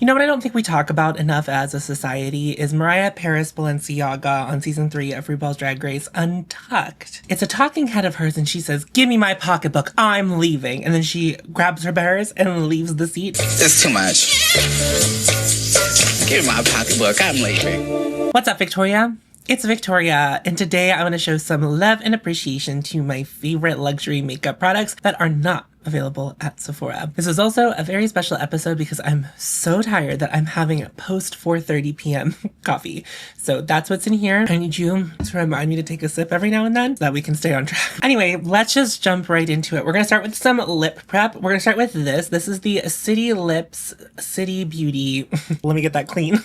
You know what I don't think we talk about enough as a society is Mariah Paris Balenciaga on season 3 of RuPaul's Drag Race Untucked. It's a talking head of hers and she says, "Give me my pocketbook, I'm leaving." And then she grabs her purse and leaves the seat. It's too much. Give me my pocketbook, I'm leaving. What's up, Victoria? It's Victoria, and today I want to show some love and appreciation to my favorite luxury makeup products that are not available at Sephora. This is also a very special episode because I'm so tired that I'm having a post 4:30 p.m. coffee. So that's what's in here. I need you to remind me to take a sip every now and then so that we can stay on track. Anyway, let's just jump right into it. We're gonna start with some lip prep. We're gonna start with this. This is the City Lips City Beauty. Let me get that clean.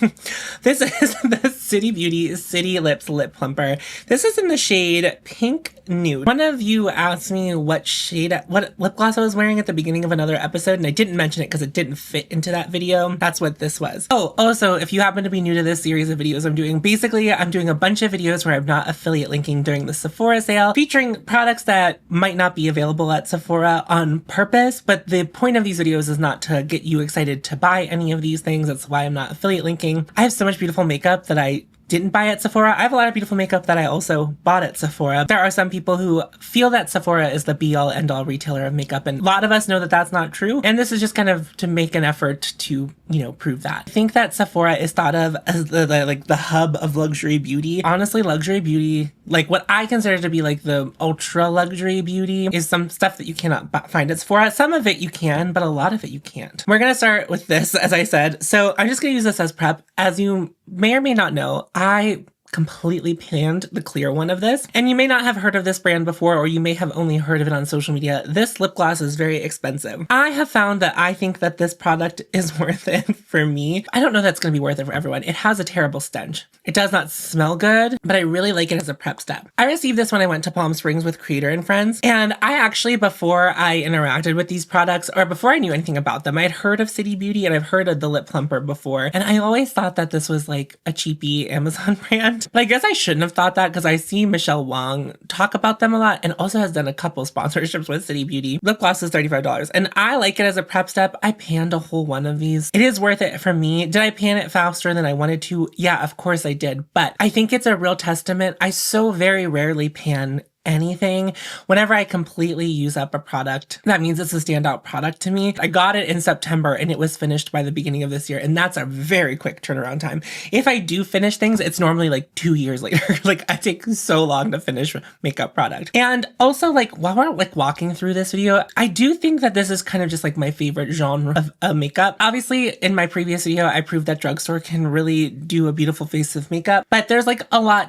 This is the City Beauty City Lips Lip Plumper. This is in the shade Pink Nude. One of you asked me what lip gloss I was wearing at the beginning of another episode, and I didn't mention it because it didn't fit into that video. That's what this was. Oh, also, if you happen to be new to this series of videos I'm doing, basically I'm doing a bunch of videos where I'm not affiliate linking during the Sephora sale, featuring products that might not be available at Sephora on purpose, but the point of these videos is not to get you excited to buy any of these things. That's why I'm not affiliate linking. I have so much beautiful makeup that I didn't buy at Sephora. I have a lot of beautiful makeup that I also bought at Sephora. There are some people who feel that Sephora is the be-all end-all retailer of makeup, and a lot of us know that that's not true. And this is just kind of to make an effort to, you know, prove that. I think that Sephora is thought of as the hub of luxury beauty. Honestly, luxury beauty, like what I consider to be like the ultra luxury beauty, is some stuff that you cannot find at Sephora. Some of it you can, but a lot of it you can't. We're gonna start with this, as I said. So I'm just gonna use this as prep. As you may or may not know, I completely panned the clear one of this. And you may not have heard of this brand before, or you may have only heard of it on social media. This lip gloss is very expensive. I have found that I think that this product is worth it for me. I don't know that's going to be worth it for everyone. It has a terrible stench. It does not smell good, but I really like it as a prep step. I received this when I went to Palm Springs with Creator and Friends. And I actually, before I interacted with these products, or before I knew anything about them, I'd heard of City Beauty and I've heard of the lip plumper before. And I always thought that this was like a cheapy Amazon brand. But I guess I shouldn't have thought that because I see Michelle Wong talk about them a lot and also has done a couple sponsorships with City Beauty. Lip gloss is $35 and I like it as a prep step. I panned a whole one of these. It is worth it for me. Did I pan it faster than I wanted to? Yeah, of course I did. But I think it's a real testament. I so very rarely pan anything. Whenever I completely use up a product, that means it's a standout product to me. I got it in September and it was finished by the beginning of this year. And that's a very quick turnaround time. If I do finish things, it's normally like 2 years later. Like I take so long to finish makeup product. And also like while we're like walking through this video, I do think that this is kind of just like my favorite genre of makeup. Obviously in my previous video, I proved that drugstore can really do a beautiful face of makeup, but there's like a lot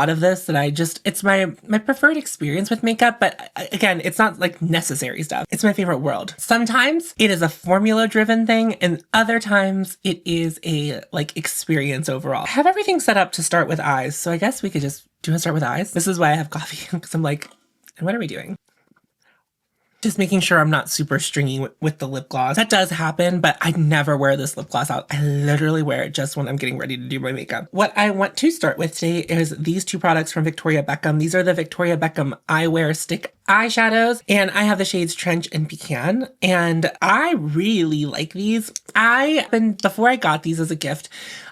of this that it's my preferred experience with makeup, but again, it's not like necessary stuff. It's my favorite world. Sometimes it is a formula driven thing and other times it is a like experience overall. I have everything set up to start with eyes, so I guess we could just start with eyes. This is why I have coffee because I'm like, what are we doing? Just making sure I'm not super stringy with the lip gloss. That does happen, but I never wear this lip gloss out. I literally wear it just when I'm getting ready to do my makeup. What I want to start with today is these two products from Victoria Beckham. These are the Victoria Beckham Eyewear Stick eyeshadows, and I have the shades Trench and Pecan, and I really like these. Before I got these as a gift,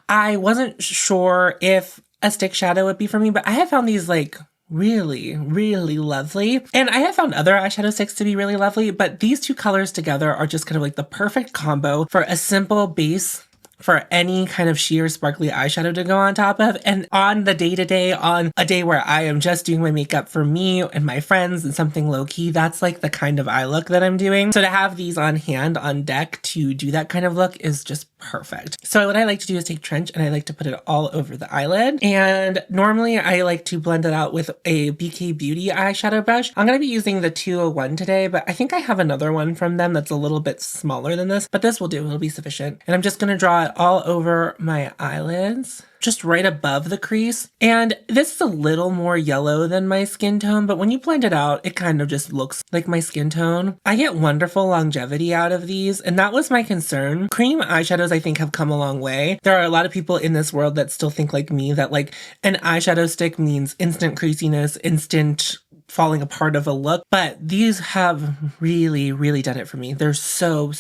I wasn't sure if a stick shadow would be for me, but I have found these like really, really lovely. And I have found other eyeshadow sticks to be really lovely, but these two colors together are just kind of like the perfect combo for a simple base for any kind of sheer sparkly eyeshadow to go on top of. And on the day-to-day, on a day where I am just doing my makeup for me and my friends and something low-key, that's like the kind of eye look that I'm doing. So to have these on hand, on deck to do that kind of look is just perfect. So what I like to do is take Trench and I like to put it all over the eyelid. And normally I like to blend it out with a BK Beauty eyeshadow brush. I'm going to be using the 201 today, but I think I have another one from them that's a little bit smaller than this, but this will do. It'll be sufficient. And I'm just going to draw it all over my eyelids, just right above the crease. And this is a little more yellow than my skin tone, but when you blend it out, it kind of just looks like my skin tone. I get wonderful longevity out of these, and that was my concern. Cream eyeshadows, I think, have come a long way. There are a lot of people in this world that still think like me, that like an eyeshadow stick means instant creasiness, instant falling apart of a look, but these have really, really done it for me. They're so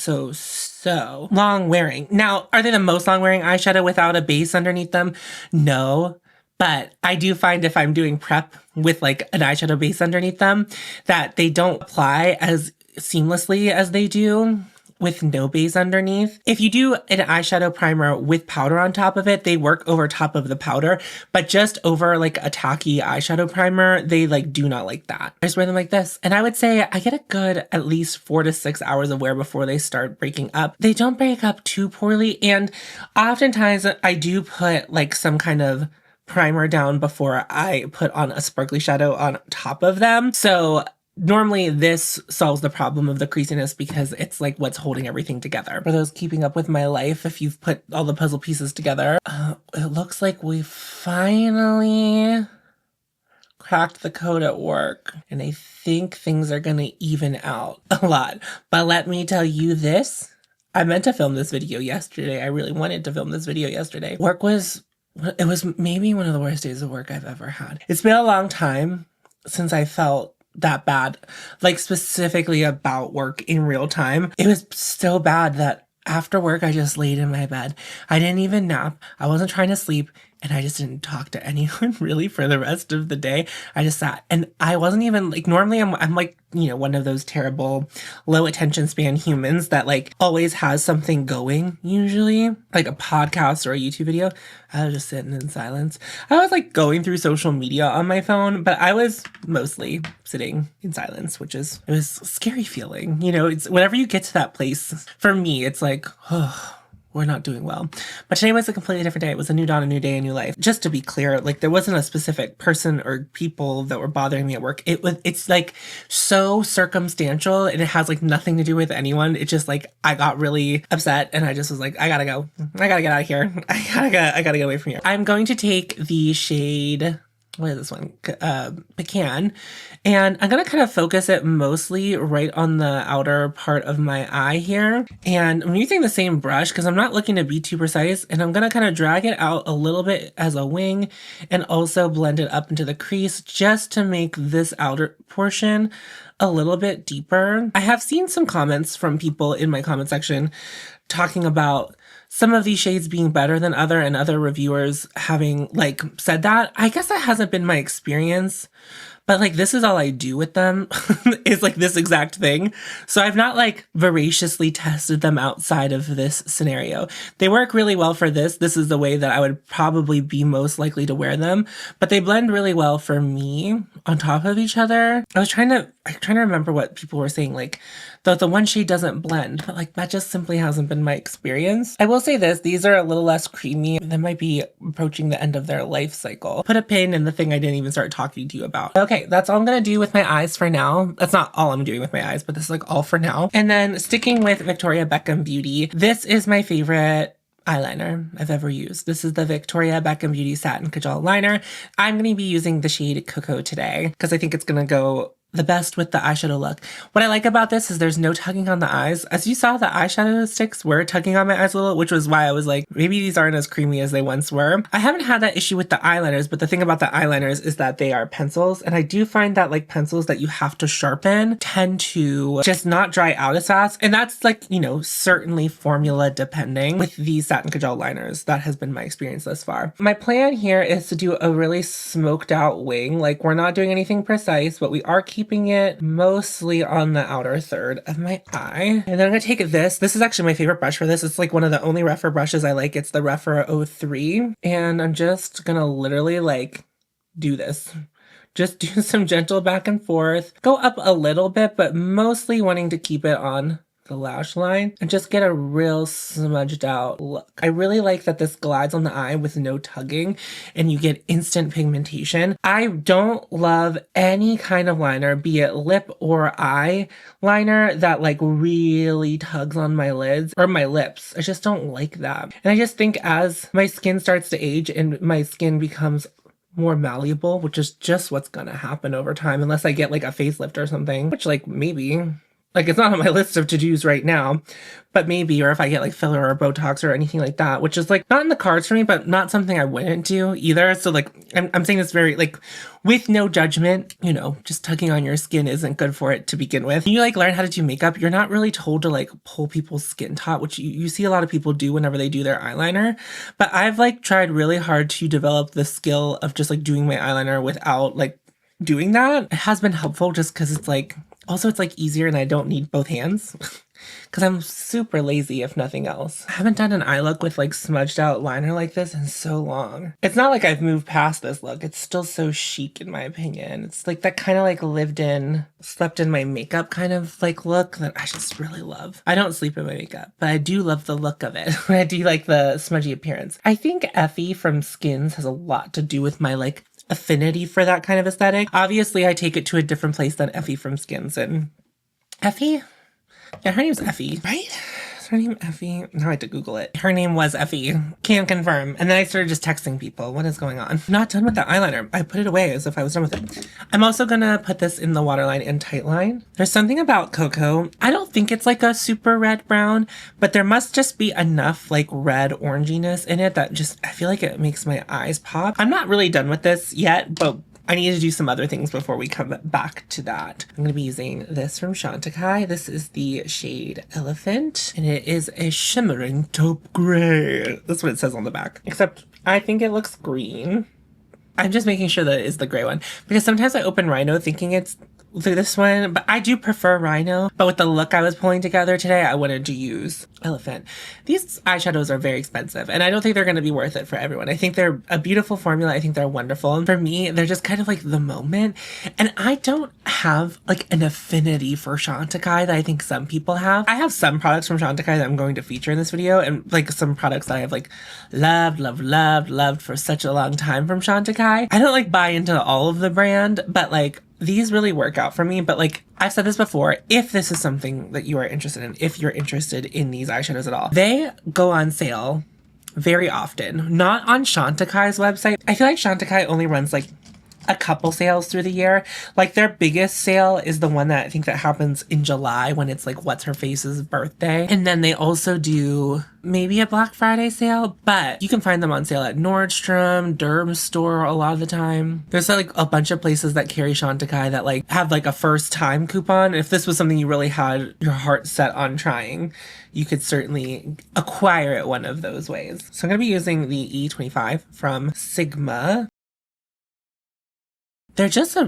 long wearing. Now, are they the most long wearing eyeshadow without a base underneath them? No. But I do find if I'm doing prep with like an eyeshadow base underneath them, that they don't apply as seamlessly as they do with no base underneath. If you do an eyeshadow primer with powder on top of it, they work over top of the powder, but just over like a tacky eyeshadow primer, they like do not like that. I just wear them like this. And I would say I get a good at least 4 to 6 hours of wear before they start breaking up. They don't break up too poorly. And oftentimes I do put like some kind of primer down before I put on a sparkly shadow on top of them. So normally this solves the problem of the creasiness because it's like what's holding everything together. For those keeping up with my life, if you've put all the puzzle pieces together, it looks like we finally cracked the code at work. And I think things are gonna even out a lot. But let me tell you this, I meant to film this video yesterday. I really wanted to film this video yesterday. It was maybe one of the worst days of work I've ever had. It's been a long time since I felt that bad, like specifically about work in real time. It was so bad that after work, I just laid in my bed. I didn't even nap. I wasn't trying to sleep. And I just didn't talk to anyone really for the rest of the day. I just sat and I wasn't even like, normally I'm like, you know, one of those terrible low attention span humans that like always has something going, usually like a podcast or a YouTube video. I was just sitting in silence. I was like going through social media on my phone, but I was mostly sitting in silence, it was a scary feeling. You know, it's whenever you get to that place, for me, it's like, oh, we're not doing well. But today was a completely different day. It was a new dawn, a new day, a new life. Just to be clear, like there wasn't a specific person or people that were bothering me at work. It's like so circumstantial and it has like nothing to do with anyone. It's just like I got really upset and I just was like, I gotta go. I gotta get out of here. I gotta get away from here. I'm going to take the shade, what is this one? Pecan. And I'm going to kind of focus it mostly right on the outer part of my eye here. And I'm using the same brush because I'm not looking to be too precise. And I'm going to kind of drag it out a little bit as a wing and also blend it up into the crease just to make this outer portion a little bit deeper. I have seen some comments from people in my comment section talking about some of these shades being better than other and other reviewers having like said that. I guess that hasn't been my experience, but like this is all I do with them is like this exact thing. So I've not like voraciously tested them outside of this scenario. They work really well for this. This is the way that I would probably be most likely to wear them, but they blend really well for me on top of each other. I'm trying to remember what people were saying, like the one shade doesn't blend, but like that just simply hasn't been my experience. I will say this, these are a little less creamy. They might be approaching the end of their life cycle. Put a pin in the thing I didn't even start talking to you about. Okay, that's all I'm gonna do with my eyes for now. That's not all I'm doing with my eyes, but this is like all for now. And then sticking with Victoria Beckham Beauty, this is my favorite eyeliner I've ever used. This is the Victoria Beckham Beauty Satin Kajal Liner. I'm going to be using the shade Cocoa today because I think it's going to go the best with the eyeshadow look. What I like about this is there's no tugging on the eyes. As you saw, the eyeshadow sticks were tugging on my eyes a little, which was why I was like, maybe these aren't as creamy as they once were. I haven't had that issue with the eyeliners, but the thing about the eyeliners is that they are pencils. And I do find that like pencils that you have to sharpen tend to just not dry out as fast. And that's like, you know, certainly formula depending with these satin kajal liners. That has been my experience thus far. My plan here is to do a really smoked out wing. Like we're not doing anything precise, but we are keeping it mostly on the outer third of my eye. And then I'm going to take this. This is actually my favorite brush for this. It's like one of the only Rephr brushes I like. It's the Rephr 03. And I'm just going to literally like do this. Just do some gentle back and forth. Go up a little bit, but mostly wanting to keep it on the lash line and just get a real smudged out look. I really like that this glides on the eye with no tugging and you get instant pigmentation. I don't love any kind of liner, be it lip or eye liner, that like really tugs on my lids or my lips. I just don't like that. And I just think as my skin starts to age and my skin becomes more malleable, which is just what's gonna happen over time, unless I get like a facelift or something, which like maybe Like, it's not on my list of to-dos right now, but maybe, or if I get like filler or Botox or anything like that, which is like not in the cards for me, but not something I wouldn't do either. So like, I'm saying this very like with no judgment, you know, just tugging on your skin isn't good for it to begin with. When you like learn how to do makeup, you're not really told to like pull people's skin taut, which you see a lot of people do whenever they do their eyeliner. But I've like tried really hard to develop the skill of just like doing my eyeliner without like doing that. It has been helpful just because it's like, also it's like easier and I don't need both hands because I'm super lazy if nothing else. I haven't done an eye look with like smudged out liner like this in so long. It's not like I've moved past this look. It's still so chic in my opinion. It's like that kind of like lived in, slept in my makeup kind of like look that I just really love. I don't sleep in my makeup, but I do love the look of it. I do like the smudgy appearance. I think Effie from Skins has a lot to do with my like affinity for that kind of aesthetic. Obviously, I take it to a different place than Effie from Skins. And Effie? Yeah, her name's Effie, right? Is her name Effie? Now I had to Google it. Her name was Effie. Can confirm. And then I started just texting people. What is going on? I'm not done with the eyeliner. I put it away as if I was done with it. I'm also gonna put this in the waterline and tightline. There's something about Cocoa. I don't think it's like a super red brown, but there must just be enough like red oranginess in it that just, I feel like it makes my eyes pop. I'm not really done with this yet, but I need to do some other things before we come back to that. I'm going to be using this from Chantecaille. This is the shade Elephant, and it is a shimmering taupe gray. That's what it says on the back, except I think it looks green. I'm just making sure that it is the gray one because sometimes I open Rhino thinking it's through this one, but I do prefer Rhino. But with the look I was pulling together today, I wanted to use Elephant. These eyeshadows are very expensive, and I don't think they're going to be worth it for everyone. I think they're a beautiful formula. I think they're wonderful. And for me, they're just kind of like the moment. And I don't have like an affinity for Chantecaille that I think some people have. I have some products from Chantecaille that I'm going to feature in this video, and like some products that I have like loved for such a long time from Chantecaille. I don't like buy into all of the brand, but like these really work out for me. But like I've said this before, if this is something that you are interested in, if you're interested in these eyeshadows at all, they go on sale very often, not on Chantecaille's website. I feel like Chantecaille only runs like a couple sales through the year. Like their biggest sale is the one that I think that happens in July when it's like what's her face's birthday. And then they also do maybe a Black Friday sale, but you can find them on sale at Nordstrom, Derm Store a lot of the time. There's like a bunch of places that carry Chantecaille that like have like a first time coupon. If this was something you really had your heart set on trying, you could certainly acquire it one of those ways. So I'm going to be using the E25 from Sigma. They're just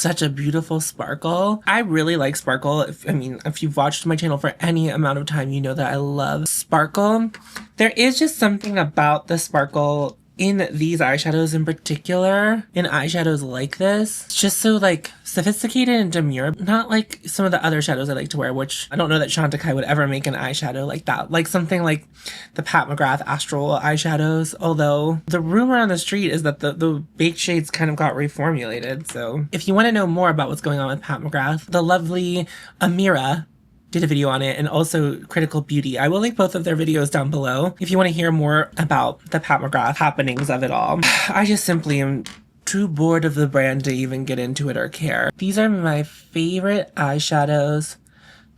such a beautiful sparkle. I really like sparkle. If you've watched my channel for any amount of time, you know that I love sparkle. There is just something about the sparkle in these eyeshadows in particular, in eyeshadows like this. It's just so like sophisticated and demure. Not like some of the other shadows I like to wear, which I don't know that Chantecaille would ever make an eyeshadow like that. Like something like the Pat McGrath Astral eyeshadows. Although the rumor on the street is that the baked shades kind of got reformulated. So if you want to know more about what's going on with Pat McGrath, the lovely Amira did a video on it, and also Critical Beauty. I will link both of their videos down below if you want to hear more about the Pat McGrath happenings of it all. I just simply am too bored of the brand to even get into it or care. These are my favorite eyeshadows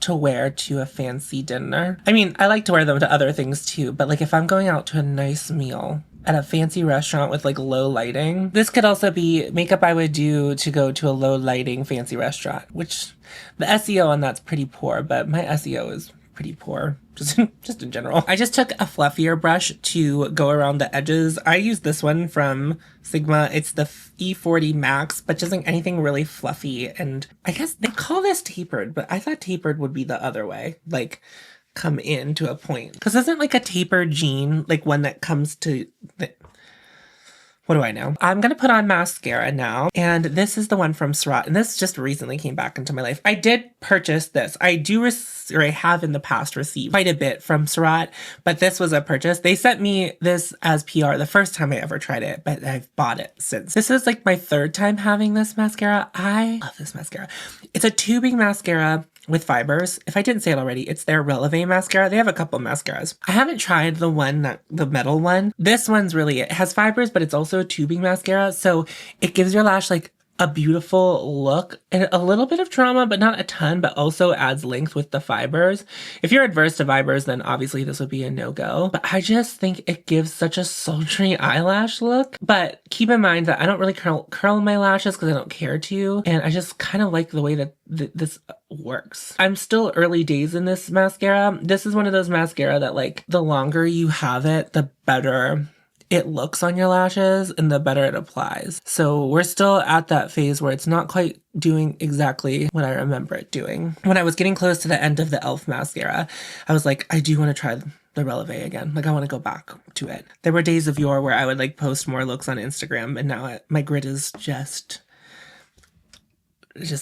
to wear to a fancy dinner. I mean, I like to wear them to other things too, but like if I'm going out to a nice meal at a fancy restaurant with like low lighting, this could also be makeup I would do to go to a low lighting fancy restaurant, which the SEO on that's pretty poor, but my SEO is pretty poor, just in general. I just took a fluffier brush to go around the edges. I use this one from Sigma. It's the E40 Max, but just like anything really fluffy. And I guess they call this tapered, but I thought tapered would be the other way. Like come in to a point. Because isn't like a tapered Jeanne like one that comes to what do I know? I'm going to put on mascara now. And this is the one from Surratt. And this just recently came back into my life. I did purchase this. I have in the past received quite a bit from Surratt, but this was a purchase. They sent me this as PR the first time I ever tried it, but I've bought it since. This is like my third time having this mascara. I love this mascara. It's a tubing mascara with fibers. If I didn't say it already, it's their Releve mascara. They have a couple mascaras. I haven't tried the metal one. This one's really, it has fibers, but it's also a tubing mascara. So it gives your lash like a beautiful look and a little bit of trauma, but not a ton, but also adds length with the fibers. If you're adverse to fibers, then obviously this would be a no-go. But I just think it gives such a sultry eyelash look. But keep in mind that I don't really curl my lashes because I don't care to. And I just kind of like the way that this works. I'm still early days in this mascara. This is one of those mascara that like the longer you have it, the better it looks on your lashes and the better it applies. So we're still at that phase where it's not quite doing exactly what I remember it doing. When I was getting close to the end of the e.l.f. mascara, I was like, I do want to try the Releve again. Like I want to go back to it. There were days of yore where I would like post more looks on Instagram, and now my grid is just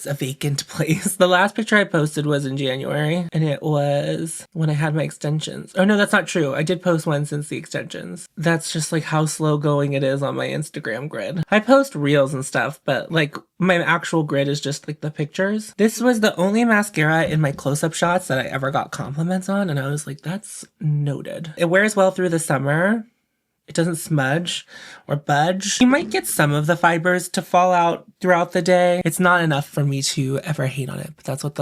a vacant place. The last picture I posted was in January, and it was when I had my extensions. Oh no, that's not true. I did post one since the extensions. That's just like how slow going it is on my Instagram grid. I post reels and stuff, but like my actual grid is just like the pictures. This was the only mascara in my close-up shots that I ever got compliments on, and I was like, that's noted. It wears well through the summer. It doesn't smudge or budge. You might get some of the fibers to fall out throughout the day. It's not enough for me to ever hate on it, but that's what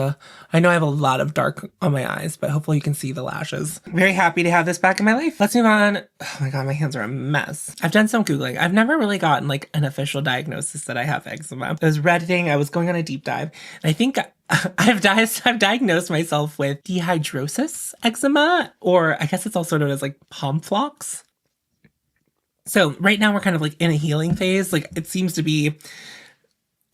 I know I have a lot of dark on my eyes, but hopefully you can see the lashes. Very happy to have this back in my life. Let's move on. Oh my God, my hands are a mess. I've done some Googling. I've never really gotten like an official diagnosis that I have eczema. I was Redditing, I was going on a deep dive, and I think I've diagnosed myself with dehydrosis eczema, or I guess it's also known as like palm flocks. So right now we're kind of like in a healing phase. Like it seems to be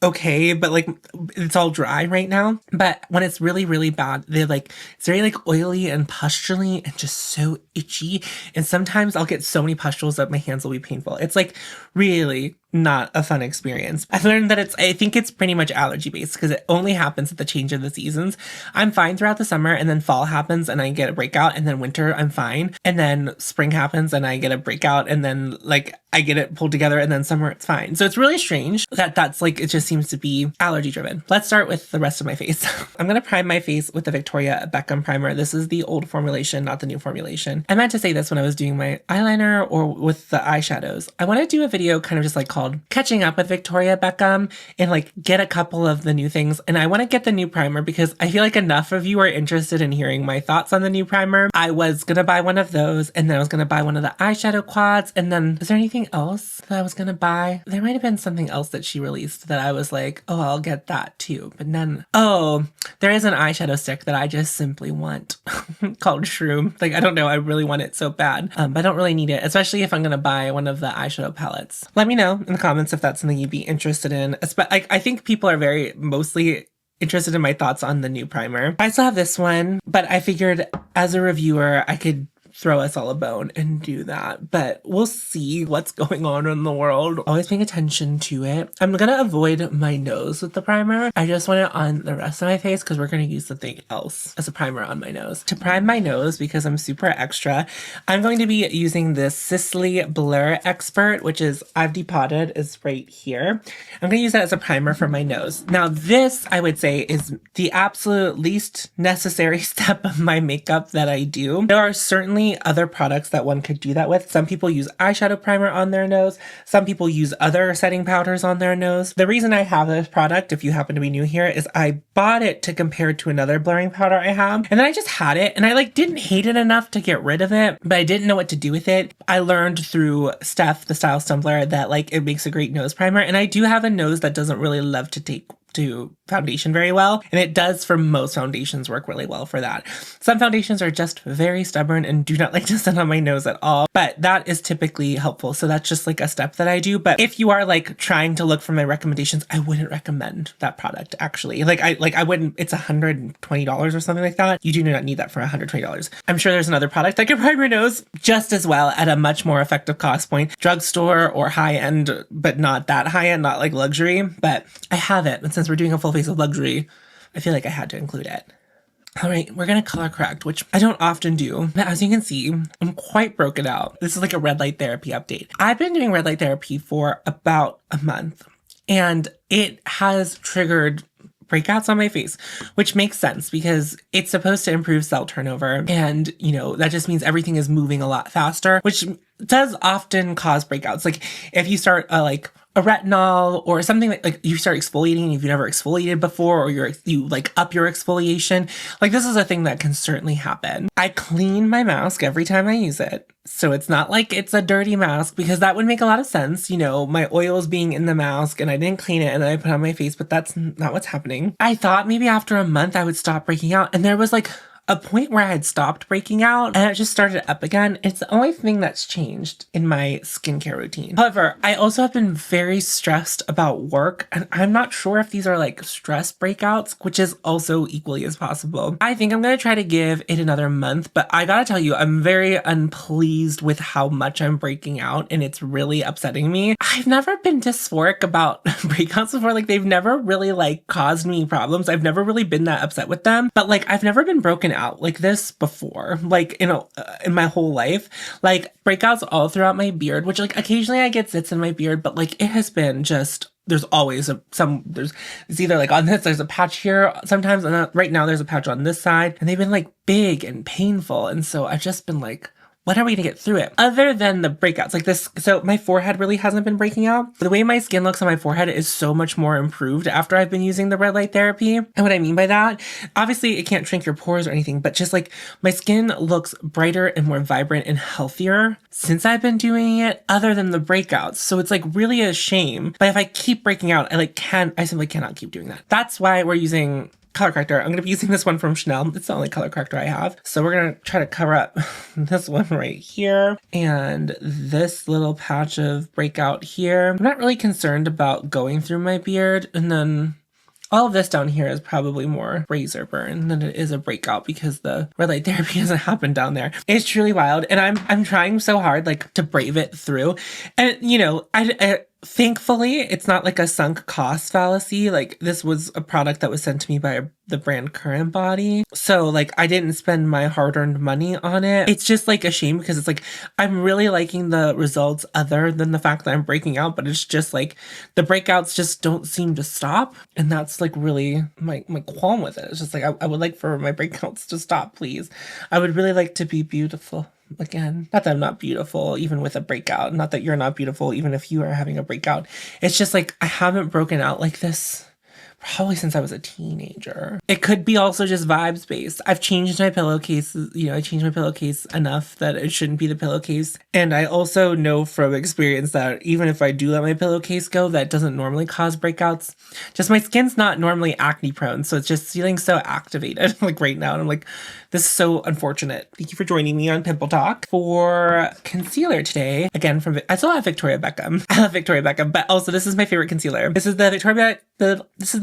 okay, but like it's all dry right now. But when it's really, really bad, they're like, it's very like oily and pustuly and just so itchy. And sometimes I'll get so many pustules that my hands will be painful. It's like really not a fun experience. I've learned that I think it's pretty much allergy based because it only happens at the change of the seasons. I'm fine throughout the summer, and then fall happens and I get a breakout, and then winter I'm fine. And then spring happens and I get a breakout, and then like I get it pulled together, and then summer it's fine. So it's really strange that's like, it just seems to be allergy driven. Let's start with the rest of my face. I'm going to prime my face with the Victoria Beckham primer. This is the old formulation, not the new formulation. I meant to say this when I was doing my eyeliner or with the eyeshadows. I want to do a video kind of just like called Catching Up with Victoria Beckham and like get a couple of the new things. And I want to get the new primer because I feel like enough of you are interested in hearing my thoughts on the new primer. I was going to buy one of those, and then I was going to buy one of the eyeshadow quads. And then is there anything else that I was going to buy? There might have been something else that she released that I was like, oh, I'll get that too. But then, oh, there is an eyeshadow stick that I just simply want called Shroom. Like, I don't know. I really want it so bad. But I don't really need it, especially if I'm going to buy one of the eyeshadow palettes. Let me know in the comments if that's something you'd be interested in. I think people are very mostly interested in my thoughts on the new primer. I still have this one, but I figured as a reviewer, I could throw us all a bone and do that. But we'll see what's going on in the world. Always paying attention to it. I'm going to avoid my nose with the primer. I just want it on the rest of my face because we're going to use something else as a primer on my nose. To prime my nose, because I'm super extra, I'm going to be using this Sisley Blur Expert, which is I've depotted, is right here. I'm going to use that as a primer for my nose. Now this, I would say, is the absolute least necessary step of my makeup that I do. There are certainly other products that one could do that with. Some people use eyeshadow primer on their nose. Some people use other setting powders on their nose. The reason I have this product, if you happen to be new here, is I bought it to compare to another blurring powder I have. And then I just had it, and I like didn't hate it enough to get rid of it, but I didn't know what to do with it. I learned through Steph, the Style Stumbler, that like it makes a great nose primer. And I do have a nose that doesn't really love to take to foundation very well, and it does for most foundations work really well for that. Some foundations are just very stubborn and do not like to sit on my nose at all, but that is typically helpful. So that's just like a step that I do. But if you are like trying to look for my recommendations, I wouldn't recommend that product actually. I wouldn't. It's $120 or something like that. You do not need that for $120. I'm sure there's another product that can prime your nose just as well at a much more effective cost point, drugstore or high end, but not that high end, not like luxury. But I have it, and since we're doing a full face of luxury, I feel like I had to include it. All right, we're going to color correct, which I don't often do. But as you can see, I'm quite broken out. This is like a red light therapy update. I've been doing red light therapy for about a month, and it has triggered breakouts on my face, which makes sense because it's supposed to improve cell turnover. And, you know, that just means everything is moving a lot faster, which does often cause breakouts. Like if you start a retinol or something like you start exfoliating and you've never exfoliated before, or you like up your exfoliation, like this is a thing that can certainly happen. I clean my mask every time I use it. So it's not like it's a dirty mask, because that would make a lot of sense. You know, my oils being in the mask and I didn't clean it and then I put it on my face, but that's not what's happening. I thought maybe after a month I would stop breaking out, and there was like a point where I had stopped breaking out and it just started up again. It's the only thing that's changed in my skincare routine. However, I also have been very stressed about work, and I'm not sure if these are like stress breakouts, which is also equally as possible. I think I'm going to try to give it another month, but I gotta tell you, I'm very unpleased with how much I'm breaking out, and it's really upsetting me. I've never been dysphoric about breakouts before. Like, they've never really like caused me problems. I've never really been that upset with them, but like I've never been broken out like this before, like in my whole life. Like breakouts all throughout my beard, which like occasionally I get zits in my beard, but like it has been just, there's always it's either like on this, there's a patch here sometimes, and right now there's a patch on this side, and they've been like big and painful. And so I've just been like, when are we gonna get through it? Other than the breakouts like this. So my forehead really hasn't been breaking out. The way my skin looks on my forehead is so much more improved after I've been using the red light therapy. And what I mean by that, obviously it can't shrink your pores or anything, but just like my skin looks brighter and more vibrant and healthier since I've been doing it, other than the breakouts. So it's like really a shame. But if I keep breaking out, I simply cannot keep doing that. That's why we're using color corrector. I'm going to be using this one from Jeanne. It's the only color corrector I have. So we're going to try to cover up this one right here and this little patch of breakout here. I'm not really concerned about going through my beard. And then all of this down here is probably more razor burn than it is a breakout, because the red light therapy doesn't happen down there. It's truly wild. And I'm trying so hard like to brave it through. And you know, I thankfully, it's not like a sunk cost fallacy. Like, this was a product that was sent to me by the brand Current Body. So like I didn't spend my hard-earned money on it. It's just like a shame, because it's like I'm really liking the results other than the fact that I'm breaking out, but it's just like the breakouts just don't seem to stop. And that's like really my qualm with it. It's just like I would like for my breakouts to stop, please. I would really like to be beautiful again. Not that I'm not beautiful even with a breakout. Not that you're not beautiful even if you are having a breakout. It's just like I haven't broken out like this probably since I was a teenager. It could be also just vibes based. I've changed my pillowcase. You know, I changed my pillowcase enough that it shouldn't be the pillowcase. And I also know from experience that even if I do let my pillowcase go, that doesn't normally cause breakouts. Just my skin's not normally acne prone. So it's just feeling so activated like right now. And I'm like, this is so unfortunate. Thank you for joining me on Pimple Talk for concealer today. Again, I still have Victoria Beckham. I love Victoria Beckham, but also this is my favorite concealer. This is the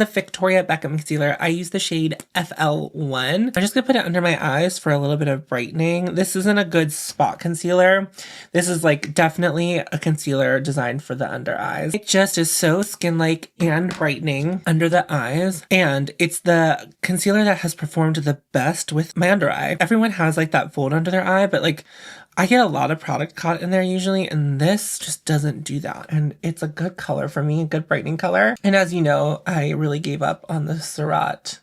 Victoria Beckham concealer. I use the shade FL1. I'm just gonna put it under my eyes for a little bit of brightening. This isn't a good spot concealer. This is like definitely a concealer designed for the under eyes. It just is so skin-like and brightening under the eyes. And it's the concealer that has performed the best with my under eye. Everyone has like that fold under their eye, but like I get a lot of product caught in there usually, and this just doesn't do that. And it's a good color for me, a good brightening color. And as you know, I really gave up on the Surratt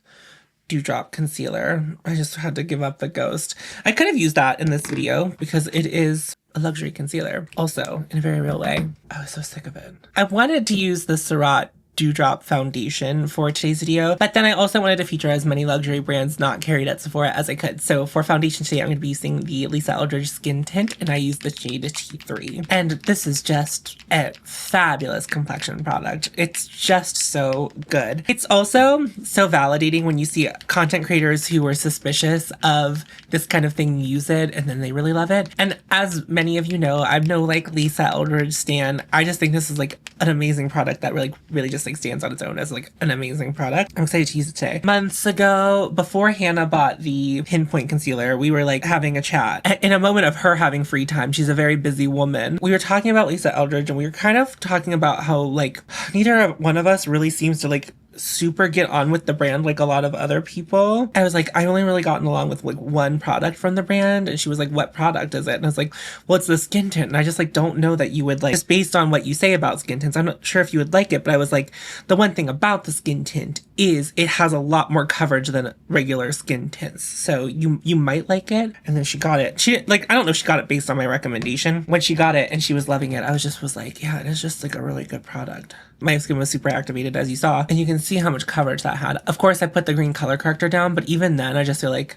Dewdrop concealer. I just had to give up the ghost. I could have used that in this video because it is a luxury concealer. Also, in a very real way, I was so sick of it. I wanted to use the Surratt Dewdrop foundation for today's video, but then I also wanted to feature as many luxury brands not carried at Sephora as I could. So for foundation today, I'm going to be using the Lisa Eldridge Skin Tint, and I use the shade T3. And this is just a fabulous complexion product. It's just so good. It's also so validating when you see content creators who were suspicious of this kind of thing use it, and then they really love it. And as many of you know, I'm no like Lisa Eldridge stan. I just think this is like an amazing product that really just like stands on its own as like an amazing product. I'm excited to use it today. Months ago, before Hannah bought the Pinpoint concealer, we were like having a chat. In a moment of her having free time, she's a very busy woman. We were talking about Lisa Eldridge, and we were kind of talking about how like neither one of us really seems to like super get on with the brand like a lot of other people. I was like, I only really gotten along with like one product from the brand. And she was like, what product is it? And I was like, well, it's the skin tint. And I just like don't know that you would like, just based on what you say about skin tints, I'm not sure if you would like it. But I was like, the one thing about the skin tint is it has a lot more coverage than regular skin tints. So you might like it. And then she got it. She like, I don't know if she got it based on my recommendation. When she got it and she was loving it, I was like, yeah, it is just like a really good product. My skin was super activated, as you saw, and you can see how much coverage that had. Of course, I put the green color corrector down, but even then, I just feel like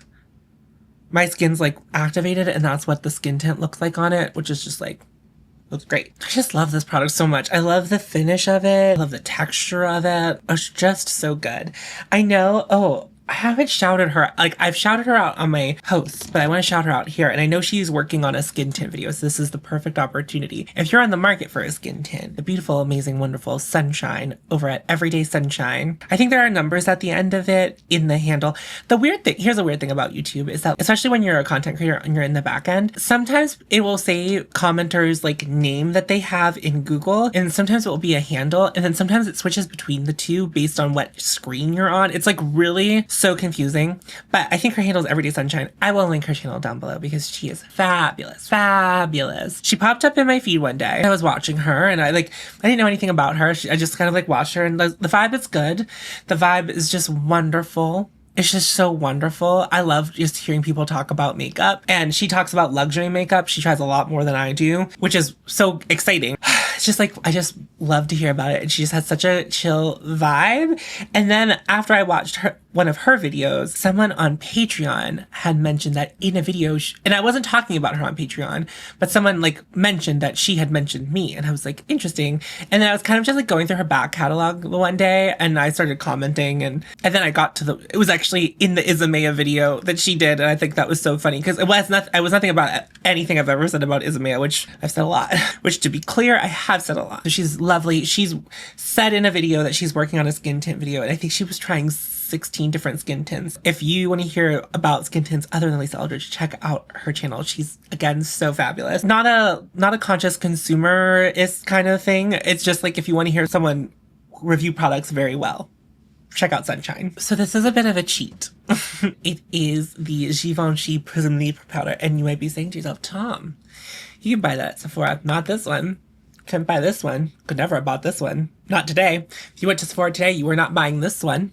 my skin's like activated, and that's what the skin tint looks like on it, which is just like, looks great. I just love this product so much. I love the finish of it. I love the texture of it. It's just so good. I know, I haven't shouted her, like I've shouted her out on my posts, but I want to shout her out here. And I know she's working on a skin tint video, so this is the perfect opportunity. If you're on the market for a skin tint, the beautiful, amazing, wonderful Sunshine over at Everyday Sunshine. I think there are numbers at the end of it in the handle. Here's a weird thing about YouTube is that, especially when you're a content creator and you're in the back end, sometimes it will say commenters like name that they have in Google, and sometimes it will be a handle, and then sometimes it switches between the two based on what screen you're on. It's like really so confusing, but I think her handle is Everyday Sunshine. I will link her channel down below because she is fabulous, fabulous. She popped up in my feed one day. I was watching her and I didn't know anything about her. I just kind of like watched her, and the vibe is good. The vibe is just wonderful. It's just so wonderful. I love just hearing people talk about makeup, and she talks about luxury makeup. She tries a lot more than I do, which is so exciting. It's just like, I just love to hear about it. And she just has such a chill vibe. And then after I watched one of her videos, someone on Patreon had mentioned that in a video, and I wasn't talking about her on Patreon, but someone like mentioned that she had mentioned me. And I was like, interesting. And then I was kind of just like going through her back catalog one day, and I started commenting, and then I got to it was actually in the Isabella video that she did. And I think that was so funny because I was nothing about anything I've ever said about Isabella, which I've said a lot, which to be clear, I have said a lot. So she's lovely. She's said in a video that she's working on a skin tint video, and I think she was trying 16 different skin tints. If you want to hear about skin tints other than Lisa Eldridge, check out her channel. She's, again, so fabulous. Not a conscious consumerist kind of thing. It's just like if you want to hear someone review products very well, check out Sunshine. So this is a bit of a cheat. It is the Givenchy Prism Lip Powder, and you might be saying to yourself, Tom, you can buy that at Sephora. Not this one. Couldn't buy this one. Could never have bought this one. Not today. If you went to Sephora today, you were not buying this one,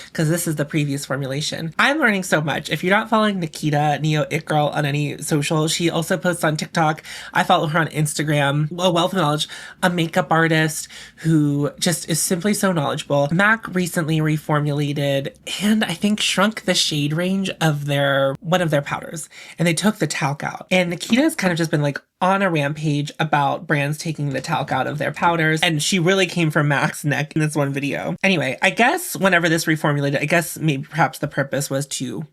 because this is the previous formulation. I'm learning so much. If you're not following Nikita, Neo It Girl, on any social, she also posts on TikTok. I follow her on Instagram. A wealth of knowledge, a makeup artist who just is simply so knowledgeable. MAC recently reformulated and I think shrunk the shade range of one of their powders, and they took the talc out. And Nikita has kind of just been like on a rampage about brands taking the talc out of their powders, and she really came for MAC's neck in this one video. Anyway, I guess whenever this reformulated, I guess maybe perhaps the purpose was to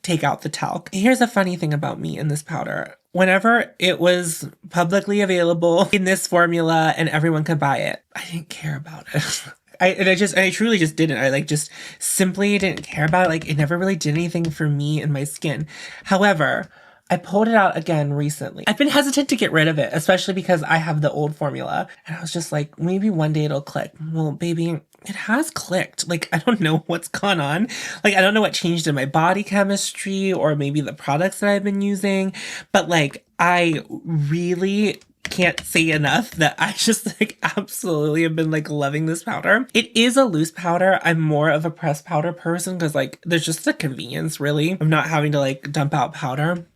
take out the talc. Here's a funny thing about me in this powder. Whenever it was publicly available in this formula and everyone could buy it, I didn't care about it. I truly just didn't. I just simply didn't care about it. Like, it never really did anything for me and my skin. However, I pulled it out again recently. I've been hesitant to get rid of it, especially because I have the old formula. And I was just like, maybe one day it'll click. Well, baby, it has clicked. Like, I don't know what's gone on. Like, I don't know what changed in my body chemistry or maybe the products that I've been using. But I really can't say enough that I just absolutely have been loving this powder. It is a loose powder. I'm more of a pressed powder person because there's just the convenience really of not having to dump out powder.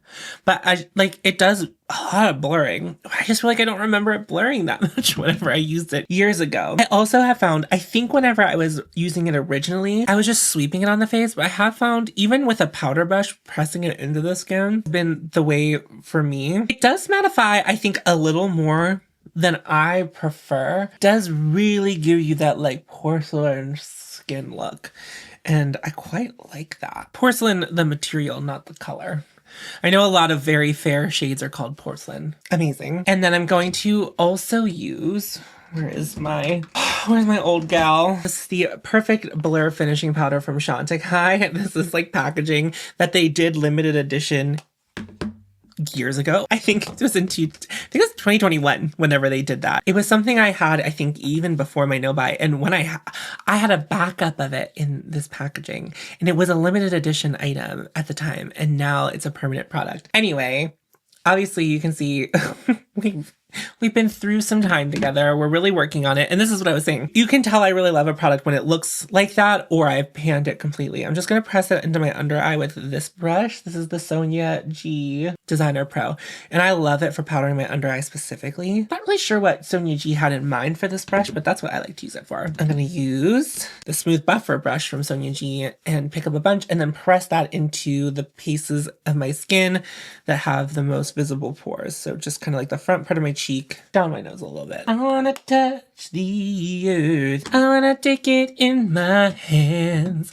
But it does a lot of blurring. I just feel like I don't remember it blurring that much whenever I used it years ago. I also have found, I think whenever I was using it originally, I was just sweeping it on the face, but I have found even with a powder brush, pressing it into the skin has been the way for me. It does mattify, I think, a little more than I prefer. It does really give you that porcelain skin look. And I quite like that. Porcelain, the material, not the color. I know a lot of very fair shades are called porcelain. Amazing. And then I'm going to also use, where's my old gal? This is the Perfect Blur Finishing Powder from Chantecaille. This is packaging that they did limited edition years ago. I think it was 2021 whenever they did that. It was something I had, I think, even before my no-buy. And when I had a backup of it in this packaging, and it was a limited edition item at the time. And now it's a permanent product. Anyway, obviously you can see we've been through some time together. We're really working on it. And this is what I was saying. You can tell I really love a product when it looks like that, or I've panned it completely. I'm just going to press it into my under eye with this brush. This is the Sonia G Designer Pro. And I love it for powdering my under eye specifically. Not really sure what Sonia G had in mind for this brush, but that's what I like to use it for. I'm going to use the Smooth Buffer brush from Sonia G and pick up a bunch and then press that into the pieces of my skin that have the most visible pores. So just kind of like the front part of my cheek, down my nose a little bit. I wanna touch the earth. I wanna take it in my hands.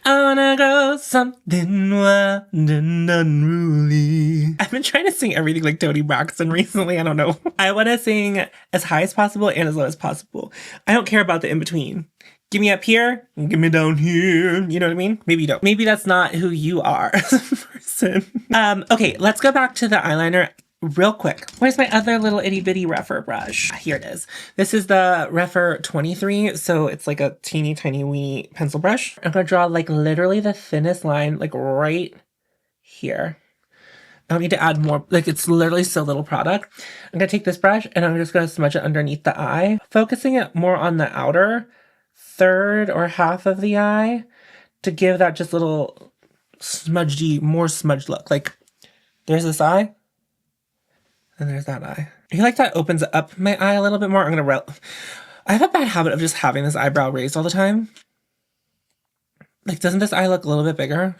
I wanna go something wild and unruly. I've been trying to sing everything like Toni Braxton recently. I don't know. I wanna sing as high as possible and as low as possible. I don't care about the in-between. Give me up here, and give me down here. You know what I mean? Maybe you don't. Maybe that's not who you are as a person. Okay, let's go back to the eyeliner real quick. Where's my other little itty bitty Rephr brush? Here it is. This is the Rephr 23. So it's like a teeny tiny weeny pencil brush. I'm gonna draw like literally the thinnest line, like right here. I don't need to add more, like it's literally so little product. I'm gonna take this brush and I'm just gonna smudge it underneath the eye, focusing it more on the outer third or half of the eye to give that just little smudgy, more smudged look. Like there's this eye and there's that eye. I feel like that opens up my eye a little bit more. I have a bad habit of just having this eyebrow raised all the time. Like, doesn't this eye look a little bit bigger?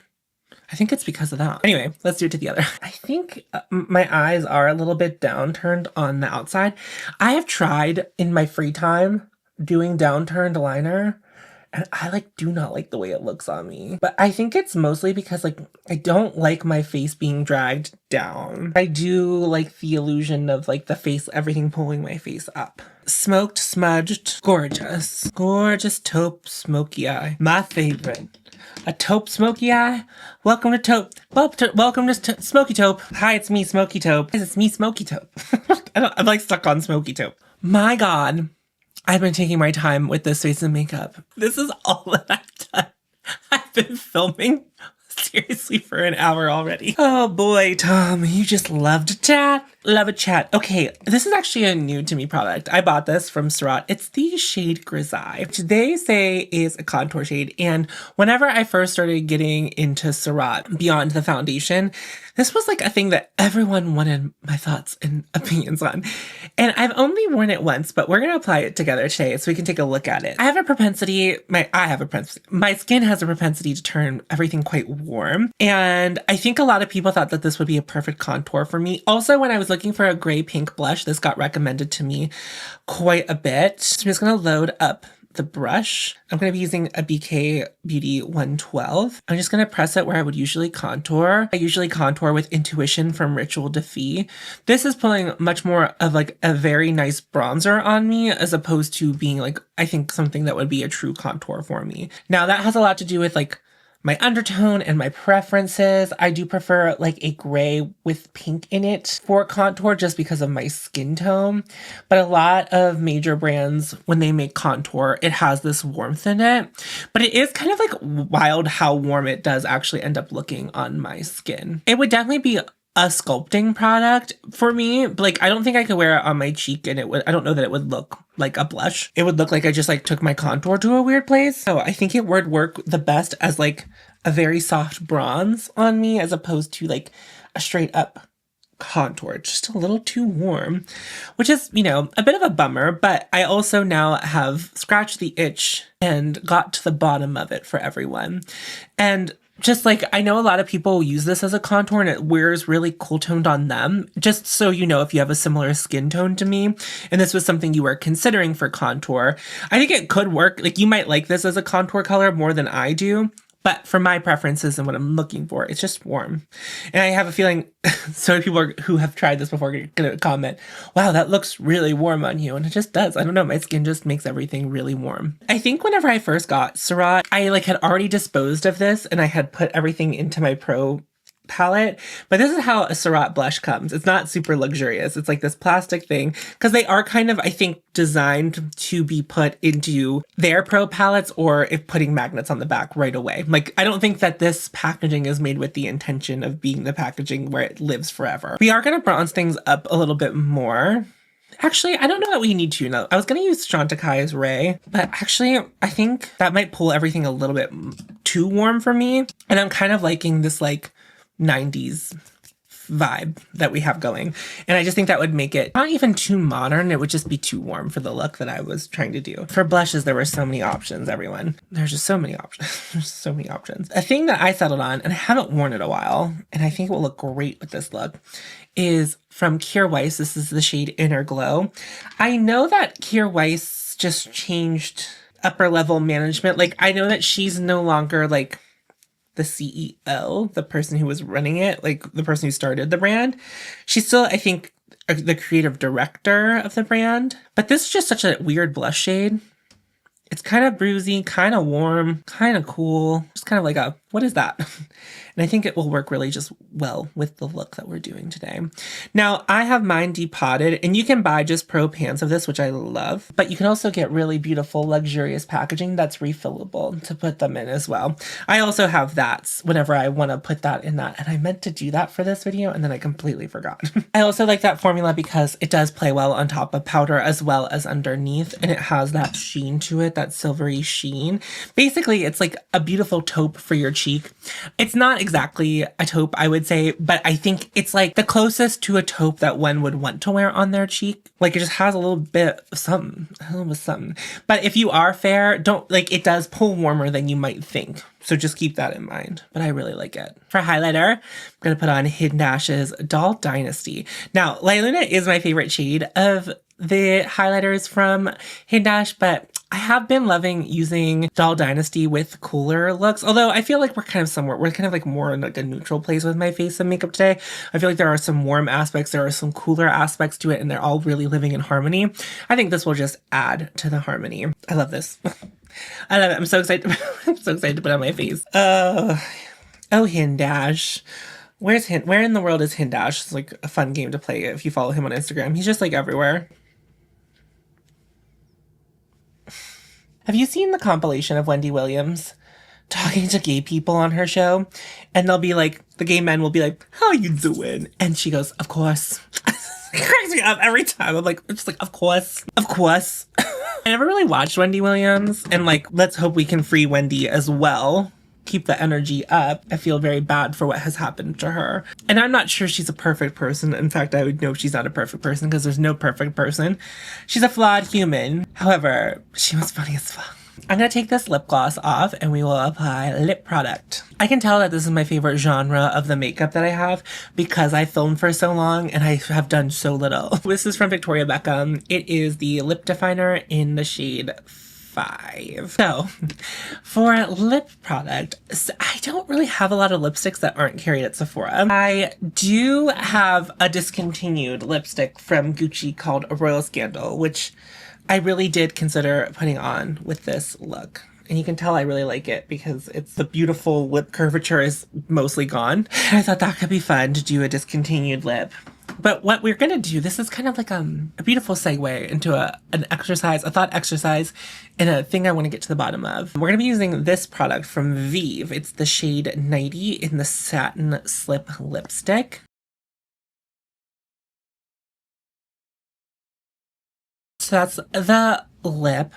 I think it's because of that. Anyway, let's do it to the other. I think my eyes are a little bit downturned on the outside. I have tried in my free time doing downturned liner, and I do not like the way it looks on me. But I think it's mostly because I don't like my face being dragged down. I do like the illusion of the face, everything pulling my face up. Smoked, smudged, gorgeous. Gorgeous taupe smoky eye. My favorite. A taupe smoky eye? Welcome to taupe. Welcome to Smoky Taupe. Hi, it's me, Smoky Taupe. It's me, Smoky Taupe. I'm stuck on Smoky Taupe. My God. I've been taking my time with this face and makeup. This is all that I've done. I've been filming seriously for an hour already. Oh boy, Tom, you just love to chat. Love a chat. Okay, this is actually a new to me product. I bought this from Surratt. It's the shade Grisaille, which they say is a contour shade. And whenever I first started getting into Surratt beyond the foundation, this was a thing that everyone wanted my thoughts and opinions on. And I've only worn it once, but we're going to apply it together today so we can take a look at it. My skin has a propensity to turn everything quite warm. And I think a lot of people thought that this would be a perfect contour for me. Also, when I was looking for a gray pink blush, this got recommended to me quite a bit. So I'm just going to load up the brush. I'm going to be using a BK Beauty 112. I'm just going to press it where I would usually contour. I usually contour with Intuition from Ritual Defee. This is pulling much more of a very nice bronzer on me as opposed to being I think something that would be a true contour for me. Now that has a lot to do with my undertone and my preferences. I do prefer a gray with pink in it for contour just because of my skin tone. But a lot of major brands, when they make contour, it has this warmth in it. But it is kind of wild how warm it does actually end up looking on my skin. It would definitely be a sculpting product for me. But I don't think I could wear it on my cheek and I don't know that it would look like a blush. It would look like I just took my contour to a weird place. So I think it would work the best as a very soft bronze on me as opposed to a straight up contour. Just a little too warm, which is, a bit of a bummer, but I also now have scratched the itch and got to the bottom of it for everyone. And just I know a lot of people use this as a contour and it wears really cool toned on them. Just so you know, if you have a similar skin tone to me, and this was something you were considering for contour, I think it could work. You might like this as a contour color more than I do. But for my preferences and what I'm looking for, it's just warm. And I have a feeling so many people who have tried this before are going to comment, wow, that looks really warm on you. And it just does. I don't know. My skin just makes everything really warm. I think whenever I first got Surratt, I had already disposed of this and I had put everything into my Pro palette, but this is how a Surratt blush comes. It's not super luxurious. It's like this plastic thing because they are kind of, I think, designed to be put into their pro palettes or if putting magnets on the back right away. Like, I don't think that this packaging is made with the intention of being the packaging where it lives forever. We are going to bronze things up a little bit more. Actually, I don't know that we need to now. I was going to use Chantecaille's Ray, but actually, I think that might pull everything a little bit too warm for me. And I'm kind of liking this like 90s vibe that we have going. And I just think that would make it not even too modern. It would just be too warm for the look that I was trying to do. For blushes, there were so many options, everyone. There's just so many options. There's so many options. A thing that I settled on, and I haven't worn it a while, and I think it will look great with this look, is from Kier Weiss. This is the shade Inner Glow. I know that Kier Weiss just changed upper level management. Like, I know that she's no longer like the CEO, the person who was running it, like the person who started the brand. She's still, I think, the creative director of the brand. But this is just such a weird blush shade. It's kind of bruisey, kind of warm, kind of cool. Just kind of like a, what is that? And I think it will work really just well with the look that we're doing today. Now, I have mine depotted, and you can buy just pro pans of this, which I love. But you can also get really beautiful, luxurious packaging that's refillable to put them in as well. I also have that whenever I want to put that in that. And I meant to do that for this video, and then I completely forgot. I also like that formula because it does play well on top of powder as well as underneath. And it has that sheen to it, that silvery sheen. Basically, it's like a beautiful taupe for your cheek. It's not exactly a taupe, I would say, but I think it's like the closest to a taupe that one would want to wear on their cheek. Like, it just has a little bit of something, But if you are fair, don't, like, it does pull warmer than you might think. So just keep that in mind. But I really like it. For highlighter, I'm going to put on Hidden Dash's Doll Dynasty. Now, Light Luna is my favorite shade of the highlighters from Hidden Dash, but I have been loving using Doll Dynasty with cooler looks, although I feel like we're kind of like more in like a neutral place with my face and makeup today. I feel like there are some warm aspects, there are some cooler aspects to it, and they're all really living in harmony. I think this will just add to the harmony. I love this. I love it. I'm so excited. I'm so excited to put it on my face. Oh, Hidden Dash. Where in the world is Hidden Dash? It's like a fun game to play if you follow him on Instagram. He's just like everywhere. Have you seen the compilation of Wendy Williams talking to gay people on her show? And they'll be like, the gay men will be like, how you doing? And she goes, of course. It cracks me up every time. I'm like, just like, of course. Of course. I never really watched Wendy Williams. And like, let's hope we can free Wendy as well. Keep the energy up. I feel very bad for what has happened to her. And I'm not sure she's a perfect person. In fact, I would know she's not a perfect person because there's no perfect person. She's a flawed human. However, she was funny as fuck. I'm going to take this lip gloss off and we will apply lip product. I can tell that this is my favorite genre of the makeup that I have because I filmed for so long and I have done so little. This is from Victoria Beckham. It is the lip definer in the shade 5. So for lip product, I don't really have a lot of lipsticks that aren't carried at Sephora. I do have a discontinued lipstick from Gucci called A Royal Scandal, which I really did consider putting on with this look. And you can tell I really like it because it's the beautiful lip curvature is mostly gone. And I thought that could be fun to do a discontinued lip. But what we're going to do, this is kind of like a beautiful segue into an exercise, a thought exercise, and a thing I want to get to the bottom of. We're going to be using this product from Vive. It's the shade 90 in the Satin Slip Lipstick. So that's the lip.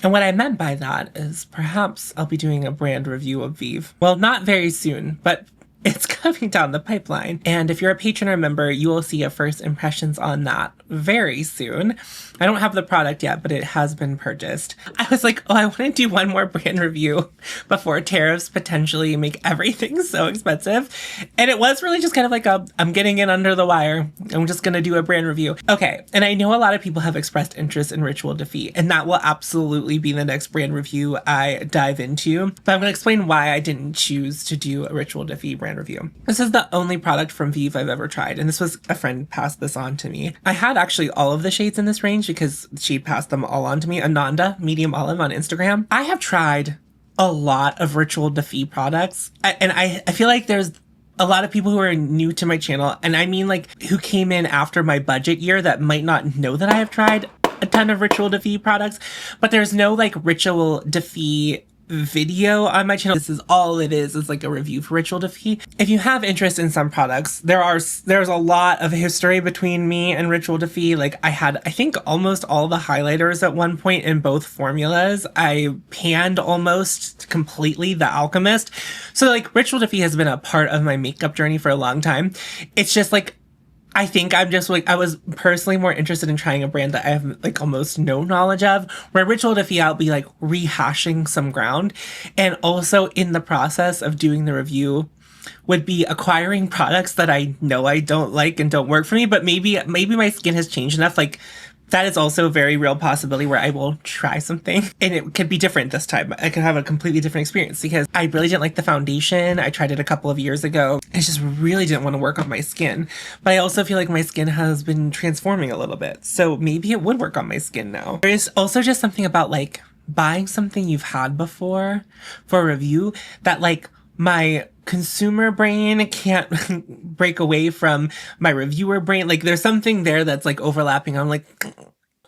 And what I meant by that is perhaps I'll be doing a brand review of Vive. Well, not very soon, but it's coming down the pipeline. And if you're a patron or member, you will see a first impressions on that very soon. I don't have the product yet, but it has been purchased. I was like, oh, I want to do one more brand review before tariffs potentially make everything so expensive. And it was really just kind of like I'm getting in under the wire. I'm just going to do a brand review. Okay. And I know a lot of people have expressed interest in Ritual Defeat, and that will absolutely be the next brand review I dive into. But I'm going to explain why I didn't choose to do a Ritual Defeat brand review. This is the only product from Vive I've ever tried, and this was a friend passed this on to me. I had actually all of the shades in this range because she passed them all on to me. Ananda, medium olive on Instagram. I have tried a lot of Ritual Defeat products, and I feel like there's a lot of people who are new to my channel, and I mean like who came in after my budget year that might not know that I have tried a ton of Ritual Defeat products, but there's no like Ritual Defeat video on my channel. This is all it is like a review for Ritual Defeat. If you have interest in some products, there's a lot of history between me and Ritual Defeat. Like I had, I think almost all the highlighters at one point in both formulas. I panned almost completely the Alchemist. So like Ritual Defeat has been a part of my makeup journey for a long time. It's just like, I think I'm just like, I was personally more interested in trying a brand that I have like almost no knowledge of, where Ritual Defeat I'll be like rehashing some ground. And also in the process of doing the review would be acquiring products that I know I don't like and don't work for me, but maybe my skin has changed enough. Like that is also a very real possibility where I will try something and it could be different this time. I could have a completely different experience because I really didn't like the foundation. I tried it a couple of years ago. I just really didn't want to work on my skin. But I also feel like my skin has been transforming a little bit. So maybe it would work on my skin now. There's also just something about like buying something you've had before for a review that like my consumer brain can't break away from my reviewer brain. Like there's something there that's like overlapping. I'm like,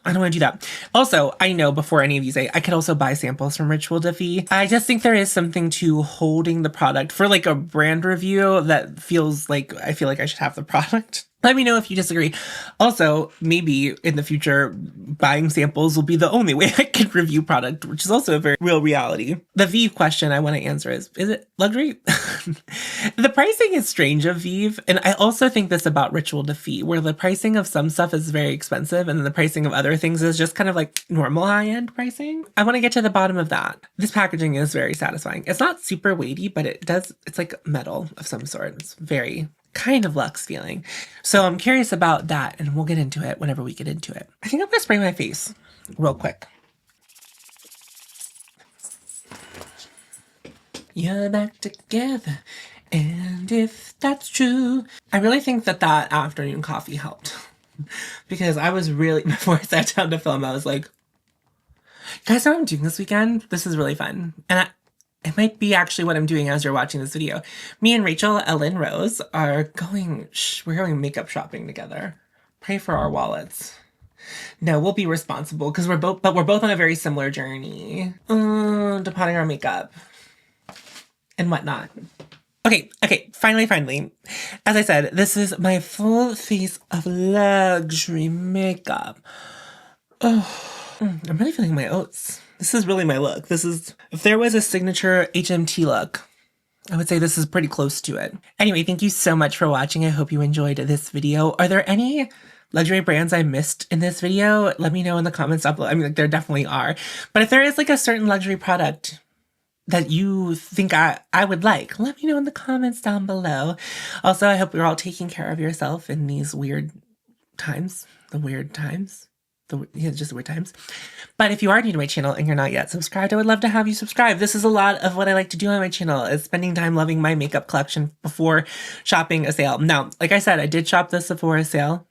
I don't want to do that. Also, I know before any of you say, I could also buy samples from Ritual Defeat. I just think there is something to holding the product for like a brand review that feels like I feel like I should have the product. Let me know if you disagree. Also, maybe in the future, buying samples will be the only way I can review product, which is also a very real reality. The Vive question I want to answer is it luxury? The pricing is strange of Vive. And I also think this about Ritual Defeat, where the pricing of some stuff is very expensive and then the pricing of other things is just kind of like normal high-end pricing. I want to get to the bottom of that. This packaging is very satisfying. It's not super weighty, but it's like metal of some sort. It's very kind of luxe feeling. So I'm curious about that and we'll get into it whenever we get into it. I think I'm gonna spray my face real quick. You're back together, and if that's true. I really think that afternoon coffee helped because I was really, before I sat down to film, I was like, you guys know what I'm doing this weekend? This is really fun. And it might be actually what I'm doing as you're watching this video. Me and Rachel, Ellen Rose are we're going makeup shopping together. Pray for our wallets. No, we'll be responsible because we're both on a very similar journey. To potting our makeup and whatnot. Okay, finally. As I said, this is my full face of luxury makeup. Oh, I'm really feeling my oats. This is really my look. If there was a signature HMT look, I would say this is pretty close to it. Anyway, thank you so much for watching. I hope you enjoyed this video. Are there any luxury brands I missed in this video? Let me know in the comments down below. I mean, like, there definitely are. But if there is like a certain luxury product that you think I would like, let me know in the comments down below. Also, I hope you're all taking care of yourself in these weird times. Just weird times. But if you are new to my channel and you're not yet subscribed, I would love to have you subscribe. This is a lot of what I like to do on my channel, is spending time loving my makeup collection before shopping a sale. Now, like I said, I did shop the Sephora sale.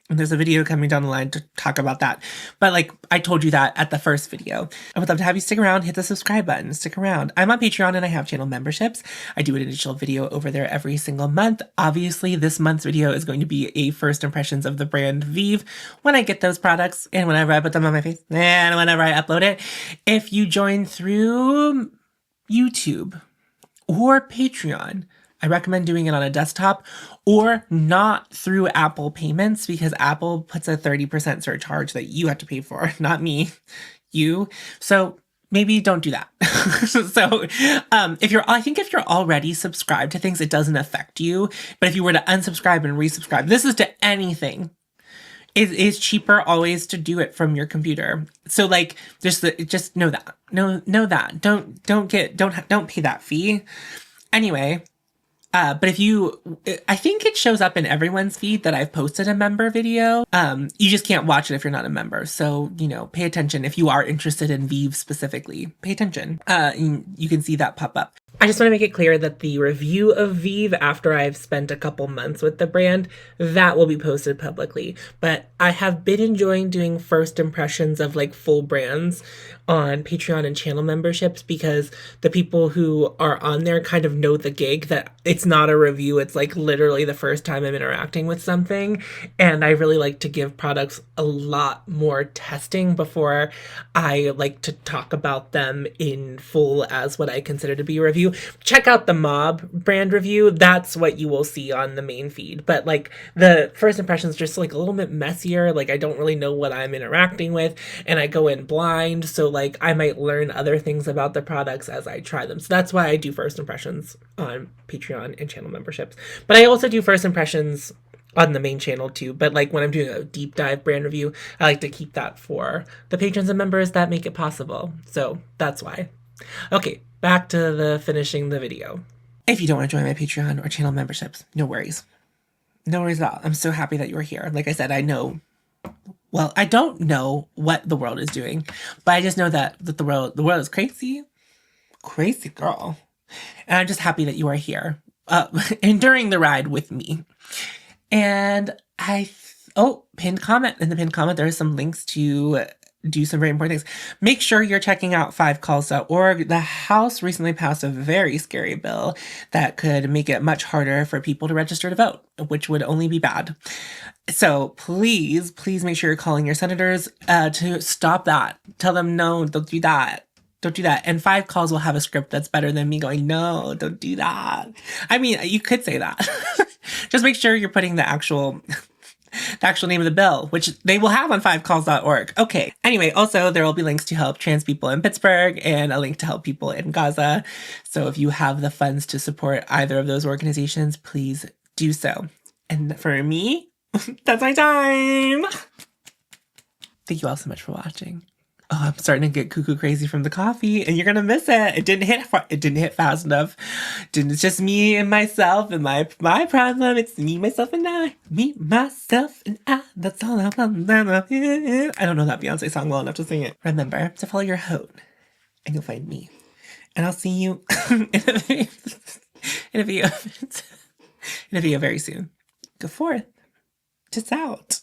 And there's a video coming down the line to talk about that. But like I told you that at the first video. I would love to have you stick around, hit the subscribe button, stick around. I'm on Patreon and I have channel memberships. I do an additional video over there every single month. Obviously, this month's video is going to be a first impressions of the brand Vive when I get those products and whenever I put them on my face and whenever I upload it. If you join through YouTube or Patreon, I recommend doing it on a desktop or not through Apple payments because Apple puts a 30% surcharge that you have to pay for, not me, you. So maybe don't do that. So I think if you're already subscribed to things, it doesn't affect you. But if you were to unsubscribe and resubscribe, this is to anything. It is cheaper always to do it from your computer. So like just know that. Know that. Don't pay that fee. Anyway. But I think it shows up in everyone's feed that I've posted a member video. You just can't watch it if you're not a member. So, pay attention. If you are interested in Vive specifically, pay attention. You can see that pop up. I just want to make it clear that the review of Vive, after I've spent a couple months with the brand, that will be posted publicly. But I have been enjoying doing first impressions of like full brands on Patreon and channel memberships, because the people who are on there kind of know the gig that it's not a review. It's like literally the first time I'm interacting with something. And I really like to give products a lot more testing before I like to talk about them in full as what I consider to be a review. Check out the Mob brand review. That's what you will see on the main feed. But like the first impression is just like a little bit messier. Like I don't really know what I'm interacting with, and I go in blind. So like I might learn other things about the products as I try them. So that's why I do first impressions on Patreon and channel memberships. But I also do first impressions on the main channel too. But like when I'm doing a deep dive brand review, I like to keep that for the patrons and members that make it possible. So that's why. Okay, back to the finishing the video. If you don't want to join my Patreon or channel memberships, no worries. No worries at all. I'm so happy that you're here. Like I said, I don't know what the world is doing, but I just know that the world is crazy. Crazy girl. And I'm just happy that you are here, enduring the ride with me. And pinned comment. In the pinned comment, there are some links to do some very important things. Make sure you're checking out 5calls.org. The House recently passed a very scary bill that could make it much harder for people to register to vote, which would only be bad. So please make sure you're calling your senators to stop that. Tell them, no, don't do that. Don't do that. And 5 calls will have a script that's better than me going, no, don't do that. I mean, you could say that. Just make sure you're putting the actual name of the bill, which they will have on 5calls.org. Okay. Anyway, also there will be links to help trans people in Pittsburgh and a link to help people in Gaza. So if you have the funds to support either of those organizations, please do so. And for me, that's my time. Thank you all so much for watching. Oh, I'm starting to get cuckoo crazy from the coffee, and you're gonna miss it. It didn't hit fast enough. It's just me and myself and my problem. It's me, myself, and I. Me, myself, and I. That's all I'm. I don't know that Beyonce song well enough to sing it. Remember to follow your haute, and you'll find me. And I'll see you in a video very soon. Go forth. Just out.